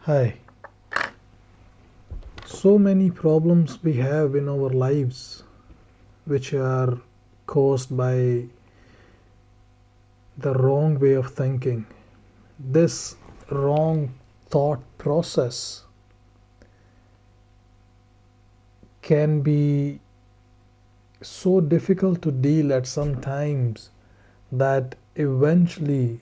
Hi. So many problems we have in our lives which are caused by the wrong way of thinking. This wrong thought process can be so difficult to deal at some times that eventually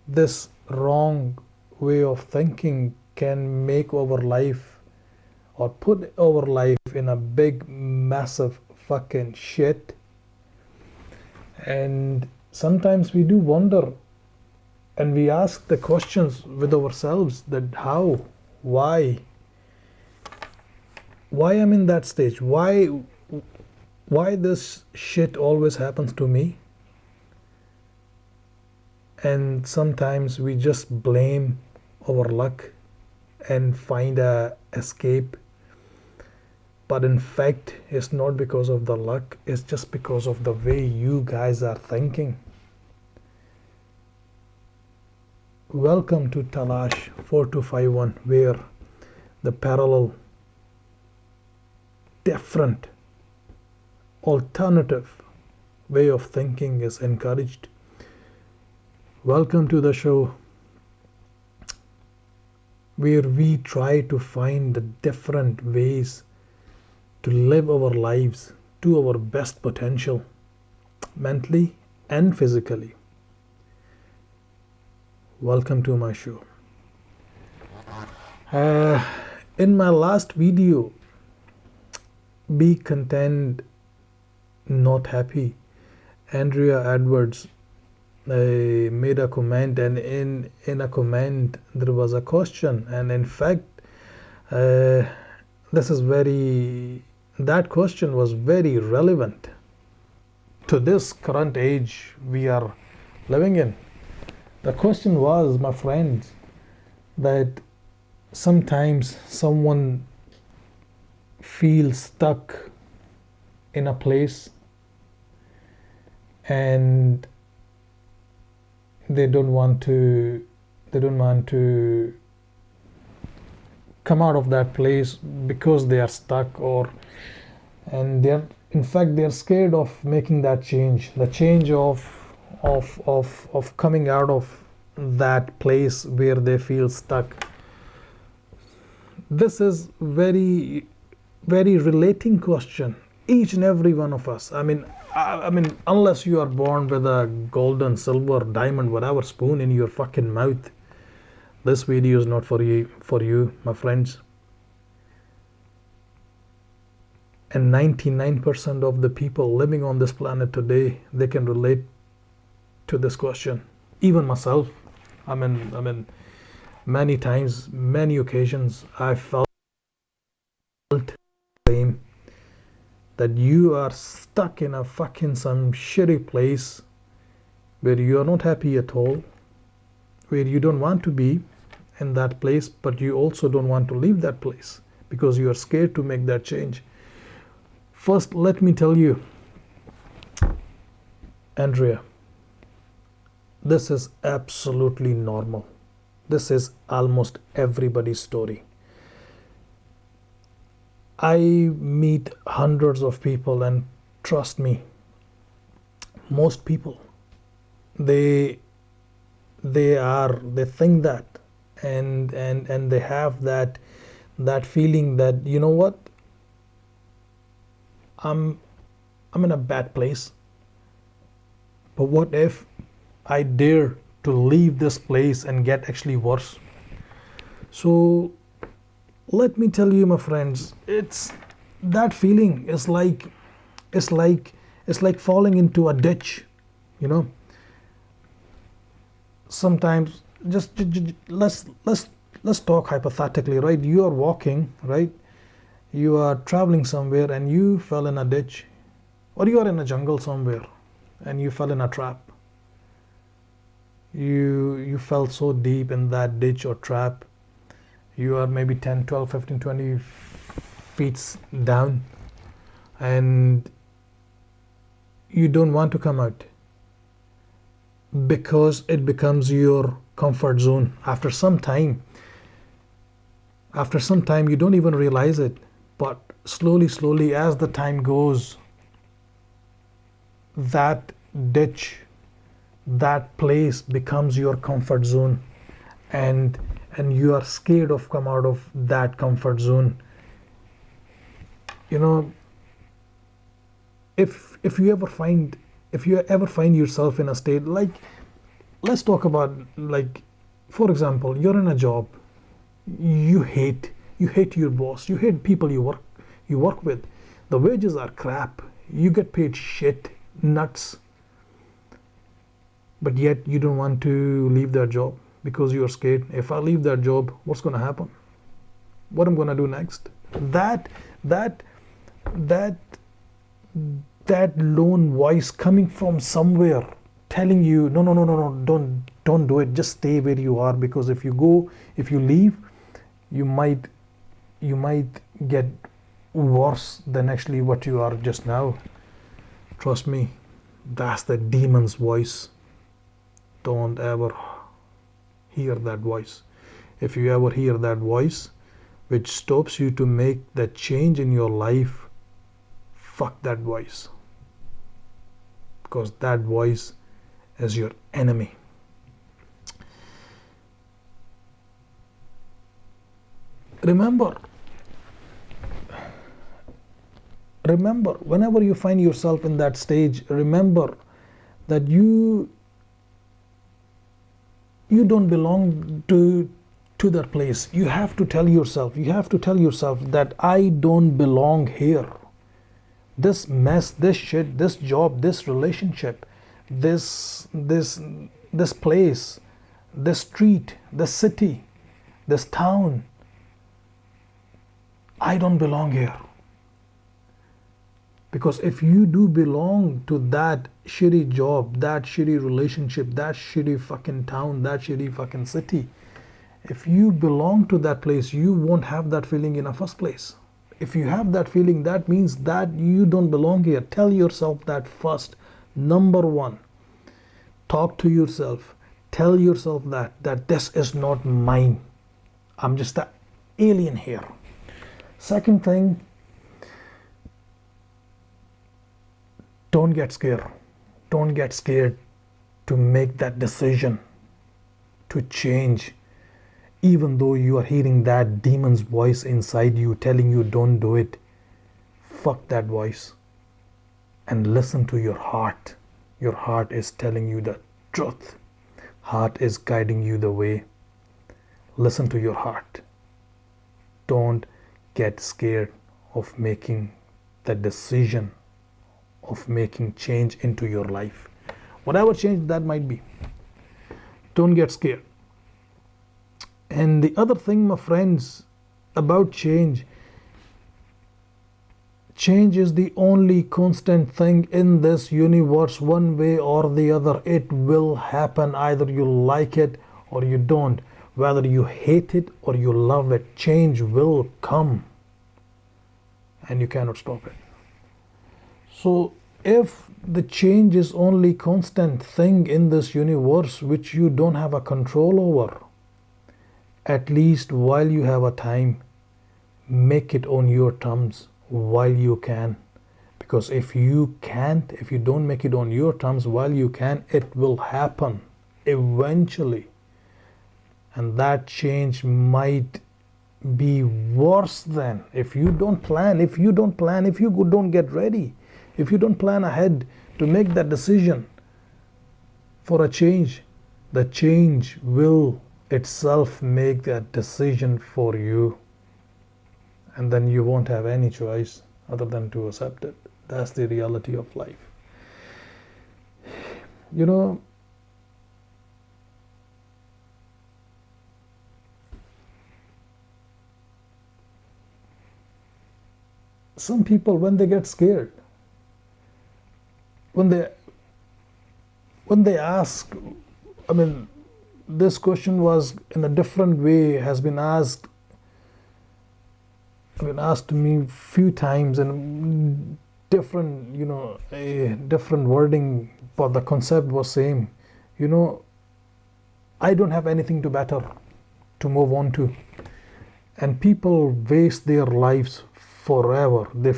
this wrong way of thinking can make our life or put our life in a big massive fucking shit. And sometimes we do wonder and we ask the questions with ourselves that how, why I'm in that stage, why this shit always happens to me. And sometimes we just blame our luck and find a escape, but in fact it's not because of the luck, it's just because of the way you guys are thinking. Welcome to Talash 4251, where the parallel, different, alternative way of thinking is encouraged. Welcome to the show where we try to find the different ways to live our lives to our best potential, mentally and physically. Welcome to my show. In my last video, Be Content, Not Happy, Andrea Edwards made a comment, and in a comment there was a question, and in fact that question was very relevant to this current age we are living in. The question was, my friends, that sometimes someone feels stuck in a place and they don't want to come out of that place because they are stuck, and they're scared of making that change, the change of coming out of that place where they feel stuck. This is very relating question, each and every one of us. I mean, unless you are born with a golden, silver, diamond, whatever spoon in your fucking mouth, this video is not for you, my friends. And 99% of the people living on this planet today, they can relate to this question. Even myself. I mean, many times, many occasions, I felt same, that you are stuck in a fucking some shitty place where you are not happy at all, where you don't want to be in that place, but you also don't want to leave that place because you are scared to make that change. First, let me tell you, Andrea, this is absolutely normal. This is almost everybody's story. I meet hundreds of people, and trust me, most people, they think that, and they have that feeling that, you know what, I'm in a bad place, but what if I dare to leave this place and get actually worse? So let me tell you, my friends, it's that feeling is like falling into a ditch, you know. Sometimes let's talk hypothetically, right? You are walking, right? You are traveling somewhere and you fell in a ditch, or you are in a jungle somewhere and you fell in a trap. You fell so deep in that ditch or trap. You are maybe 10, 12, 15, 20 feet down, and you don't want to come out because it becomes your comfort zone. After some time, After some time, you don't even realize it, but slowly, slowly, as the time goes, that ditch, that place becomes your comfort zone, and you are scared of come out of that comfort zone. You know, if you ever find, yourself in a state like, let's talk about, like, for example, you're in a job, you hate, your boss, you hate people you work with, the wages are crap, you get paid shit, nuts, but yet you don't want to leave that job because you're scared. If I leave that job, what's going to happen? What I'm going to do next? That that that that lone voice coming from somewhere telling you, no, no, no, no, no, don't do it, just stay where you are, because if you leave, you might get worse than actually what you are just now. Trust me, that's the demon's voice. Don't ever hear that voice. If you ever hear that voice which stops you to make that change in your life, fuck that voice, because that voice is your enemy. Remember, whenever you find yourself in that stage, remember that you don't belong to that place. You have to tell yourself that I don't belong here. This mess, this shit, this job, this relationship, this place, this street, this city, this town, I don't belong here. Because if you do belong to that shitty job, that shitty relationship, that shitty fucking town, that shitty fucking city, if you belong to that place, you won't have that feeling in the first place. If you have that feeling, that means that you don't belong here. Tell yourself that first. Number one, talk to yourself. Tell yourself that this is not mine. I'm just an alien here. Second thing, don't get scared. Don't get scared to make that decision to change. Even though you are hearing that demon's voice inside you telling you don't do it, fuck that voice and listen to your heart. Your heart is telling you the truth. Heart is guiding you the way. Listen to your heart. Don't get scared of making the decision of making change into your life. Whatever change that might be. Don't get scared. And the other thing, my friends, about change is the only constant thing in this universe, one way or the other. It will happen. Either you like it or you don't. Whether you hate it or you love it, change will come. And you cannot stop it. So if the change is only constant thing in this universe which you don't have a control over, at least while you have a time, make it on your terms while you can. Because if you don't make it on your terms while you can, it will happen eventually. And that change might be worse than if you don't plan, if you don't get ready, if you don't plan ahead to make that decision for a change, the change will itself make that decision for you, and then you won't have any choice other than to accept it. That's the reality of life. You know, some people, when they get scared, when they ask, I mean, this question was in a different way, has been asked to me few times in different, different wording, but the concept was same. I don't have anything to better to move on to, And people waste their lives forever. They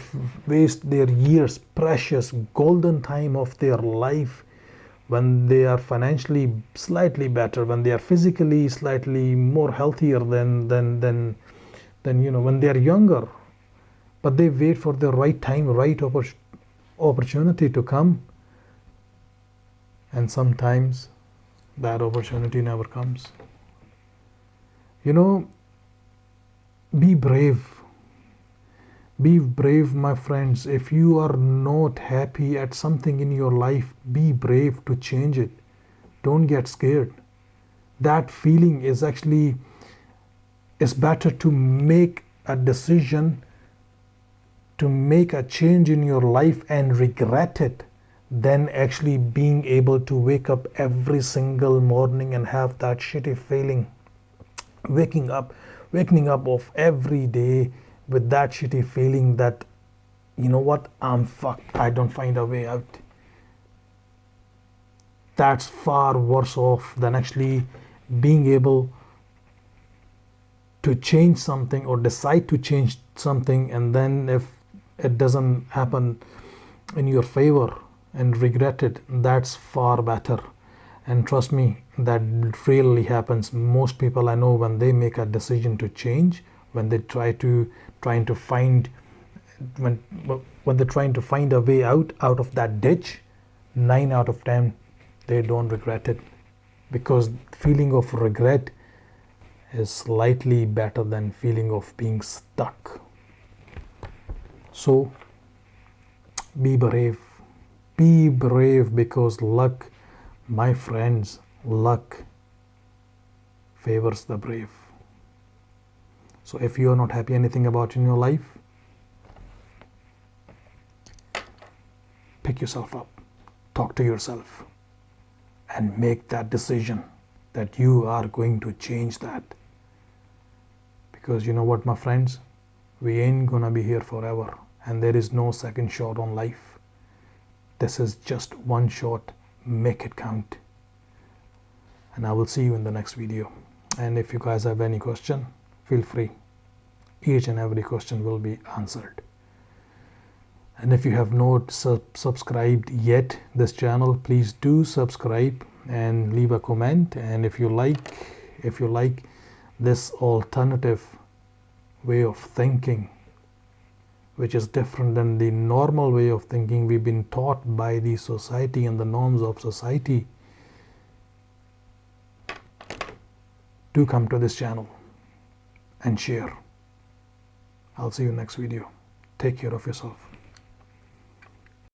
waste their years, precious golden time of their life, when they are financially slightly better, when they are physically slightly more healthier than when they are younger. But they wait for the right time, right opportunity to come, and sometimes that opportunity never comes. You know, be brave. Be brave, my friends. If you are not happy at something in your life, be brave to change it. Don't get scared. That feeling is actually, it's better to make a decision, to make a change in your life and regret it, than actually being able to wake up every single morning and have that shitty feeling, waking up of every day with that shitty feeling that, you know what, I'm fucked, I don't find a way out. That's far worse off than actually being able to change something or decide to change something, and then if it doesn't happen in your favor and regret it. That's far better. And trust me, that rarely happens. Most people I know, when they make a decision to change, when they trying to find when they're trying to find a way out of that ditch, 9 out of 10 they don't regret it, because feeling of regret is slightly better than feeling of being stuck. So be brave. Be brave, because luck, my friends, luck favors the brave. So if you are not happy anything about in your life, pick yourself up, talk to yourself, and make that decision that you are going to change that. Because you know what, my friends, we ain't gonna be here forever, and there is no second shot on life. This is just one shot. Make it count. And I will see you in the next video. And if you guys have any question, feel free. Each and every question will be answered. And if you have not subscribed yet this channel, please do subscribe and leave a comment. And if you like this alternative way of thinking, which is different than the normal way of thinking we've been taught by the society and the norms of society, do come to this channel and share. I'll see you next video. Take care of yourself.